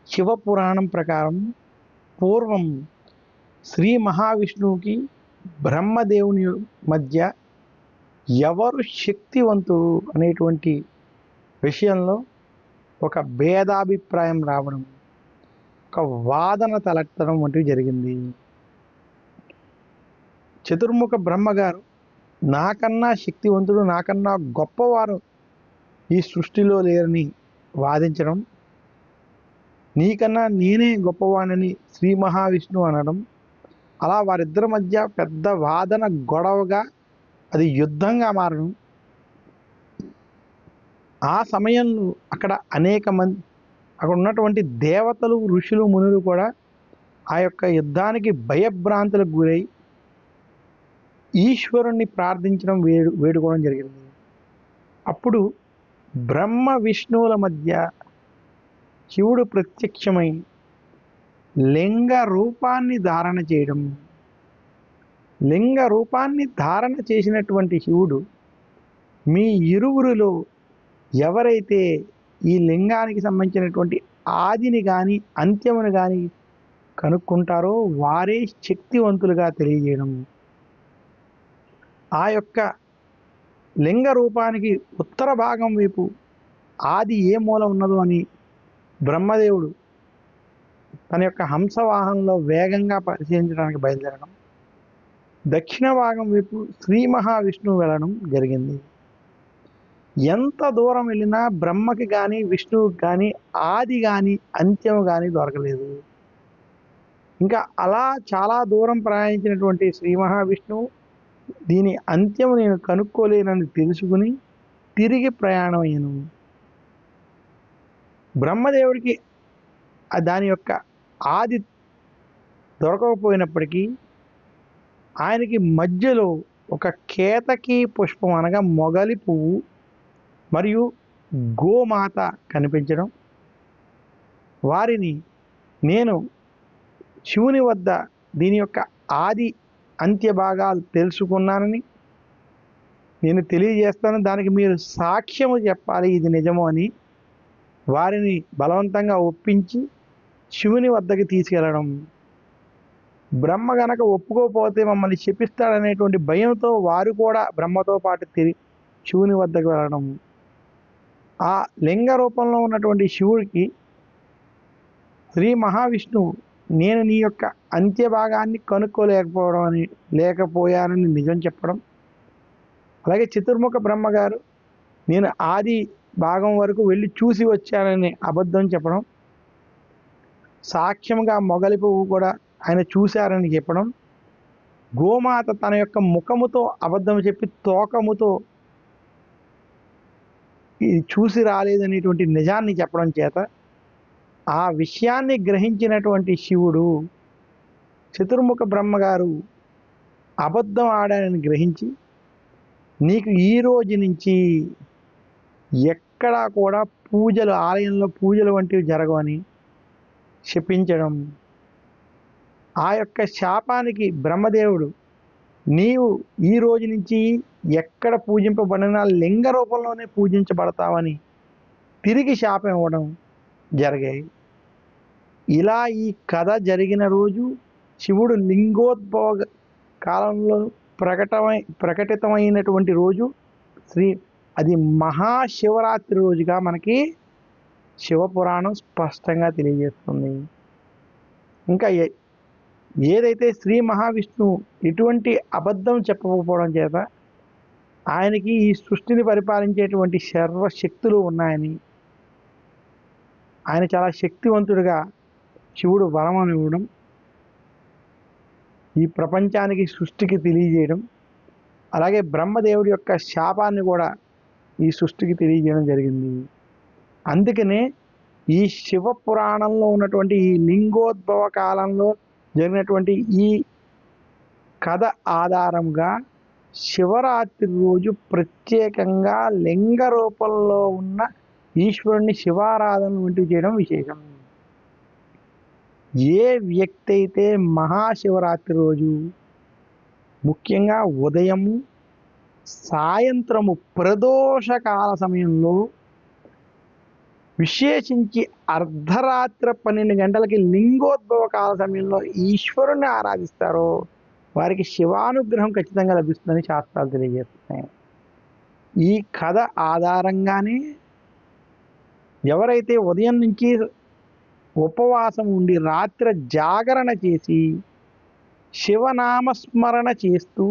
శివపురాణం ప్రకారం పూర్వం శ్రీ మహావిష్ణువుకి బ్రహ్మదేవుని మధ్య ఎవరు శక్తివంతుడు అనేటువంటి విషయంలో ఒక భేదాభిప్రాయం రావడం, ఒక వాదన తలెత్తడం వంటివి జరిగింది. చతుర్ముఖ బ్రహ్మగారు నాకన్నా శక్తివంతుడు, నాకన్నా గొప్పవారు ఈ సృష్టిలో లేరని వాదించడం, నీకన్నా నేనే గొప్పవాణని శ్రీ మహావిష్ణువు అనడం, అలా వారిద్దరి మధ్య పెద్ద వాదన గొడవగా అది యుద్ధంగా మారడం. ఆ సమయంలో అక్కడ అనేక మంది అక్కడ ఉన్నటువంటి దేవతలు, ఋషులు, మునులు కూడా ఆ యొక్క యుద్ధానికి భయభ్రాంతులకు గురై ఈశ్వరుణ్ణి ప్రార్థించడం, వేడుకోవడం జరిగింది. అప్పుడు బ్రహ్మ విష్ణువుల మధ్య శివుడు ప్రత్యక్షమై లింగ రూపాన్ని ధారణ చేయడం. లింగ రూపాన్ని ధారణ చేసినటువంటి శివుడు మీ ఇరువురిలో ఎవరైతే ఈ లింగానికి సంబంధించినటువంటి ఆదిని కానీ అంత్యమును కానీ కనుక్కుంటారో వారే శక్తివంతులుగా తెలియజేయడం. ఆ యొక్క లింగ రూపానికి ఉత్తర భాగం వైపు ఆది ఏ మూల ఉన్నదో అని బ్రహ్మదేవుడు తన యొక్క హంసవాహనంలో వేగంగా పరిశీలించడానికి బయలుదేరడం, దక్షిణ భాగం వైపు శ్రీ మహావిష్ణువు వెళ్ళడం జరిగింది. ఎంత దూరం వెళ్ళినా బ్రహ్మకి కానీ విష్ణువుకి కానీ ఆది కానీ అంత్యం కానీ దొరకలేదు. ఇంకా అలా చాలా దూరం ప్రయాణించినటువంటి శ్రీ మహావిష్ణువు దీని అంత్యం నేను కనుక్కోలేనని తెలుసుకుని తిరిగి ప్రయాణం అయ్యాను. బ్రహ్మదేవుడికి దాని యొక్క ఆది దొరకకపోయినప్పటికీ ఆయనకి మధ్యలో ఒక కేతకీ పుష్పం అనగా మొగలి పువ్వు మరియు గోమాత కనిపించడం, వారిని నేను శివుని వద్ద దీని యొక్క ఆది అంత్య భాగాలు తెలుసుకున్నానని నేను తెలియజేస్తాను, దానికి మీరు సాక్ష్యము చెప్పాలి ఇది నిజము అని వారిని బలవంతంగా ఒప్పించి శివుని వద్దకి తీసుకెళ్ళడం. బ్రహ్మ గనక ఒప్పుకోకపోతే మమ్మల్ని శపిస్తాడనేటువంటి భయంతో వారు కూడా బ్రహ్మతో పాటు శివుని వద్దకు వెళ్ళడం. ఆ లింగ రూపంలో ఉన్నటువంటి శివుడికి శ్రీ మహావిష్ణువు నేను నీ యొక్క అంత్య భాగాన్ని లేకపోయానని నిజం చెప్పడం, అలాగే చతుర్ముఖ బ్రహ్మగారు నేను ఆది భాగం వరకు వెళ్ళి చూసి వచ్చానని అబద్ధం చెప్పడం, సాక్ష్యంగా మొగలి పువ్వు కూడా ఆయన చూశారని చెప్పడం, గోమాత తన యొక్క ముఖముతో అబద్ధం చెప్పి తోకముతో ఇది చూసి రాలేదనేటువంటి నిజాన్ని చెప్పడం చేత ఆ విషయాన్ని గ్రహించినటువంటి శివుడు చతుర్ముఖ బ్రహ్మగారు అబద్ధం ఆడారని గ్రహించి నీకు ఈ రోజు నుంచి ఎక్కడా కూడా పూజలు, ఆలయంలో పూజలు వంటివి జరగవని శపించడం. ఆ యొక్క శాపానికి బ్రహ్మదేవుడు నీవు ఈ రోజు నుంచి ఎక్కడ పూజింపబడినా లింగ రూపంలోనే పూజించబడతావని తిరిగి శాపం ఇవ్వడం జరిగాయి. ఇలా ఈ కథ జరిగిన రోజు శివుడు లింగోద్భవ కాలంలో ప్రకటితమైనటువంటి రోజు అది మహాశివరాత్రి రోజుగా మనకి శివపురాణం స్పష్టంగా తెలియజేస్తుంది. ఇంకా ఏదైతే శ్రీ మహావిష్ణువు ఎటువంటి అబద్ధం చెప్పకపోవడం చేత ఆయనకి ఈ సృష్టిని పరిపాలించేటువంటి సర్వశక్తులు ఉన్నాయని, ఆయన చాలా శక్తివంతుడిగా శివుడు వరమని ఇవ్వడం, ఈ ప్రపంచానికి సృష్టికి తెలియజేయడం, అలాగే బ్రహ్మదేవుడి యొక్క శాపాన్ని కూడా ఈ సృష్టికి తెలియజేయడం జరిగింది. అందుకనే ఈ శివపురాణంలో ఉన్నటువంటి ఈ లింగోద్భవ కాలంలో జరిగినటువంటి ఈ కథ ఆధారంగా శివరాత్రి రోజు ప్రత్యేకంగా లింగ రూపంలో ఉన్న ఈశ్వరుని శివారాధన వంటివి చేయడం విశేషం. ఏ వ్యక్తి అయితే మహాశివరాత్రి రోజు ముఖ్యంగా ఉదయము, సాయంత్రము ప్రదోషకాల సమయంలో విశేషించి అర్ధరాత్రి 12 గంటలకి లింగోద్భవ కాల సమయంలో ఈశ్వరుణ్ణి ఆరాధిస్తారో వారికి శివానుగ్రహం ఖచ్చితంగా లభిస్తుందని శాస్త్రాలు తెలియజేస్తున్నాయి. ఈ కథ ఆధారంగానే ఎవరైతే ఉదయం నుంచి ఉపవాసం ఉండి రాత్రి జాగరణ చేసి శివనామస్మరణ చేస్తూ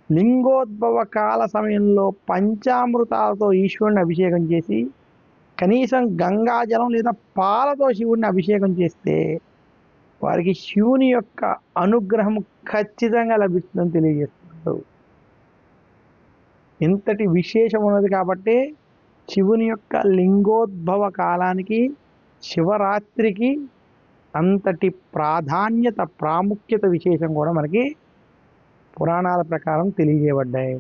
లింగోద్భవ కాల సమయంలో పంచామృతాలతో ఈశ్వరుని అభిషేకం చేసి కనీసం గంగాజలం లేదా పాలతో శివుడిని అభిషేకం చేస్తే వారికి శివుని యొక్క అనుగ్రహం ఖచ్చితంగా లభిస్తుందని తెలియజేస్తున్నారు. ఇంతటి విశేషం ఉన్నది కాబట్టి శివుని యొక్క లింగోద్భవ కాలానికి శివరాత్రికి అంతటి ప్రాధాన్యత ప్రాముఖ్యత విశేషం కూడా మనకి పురాణాల ప్రకారం తెలియజేయబడ్డాయి.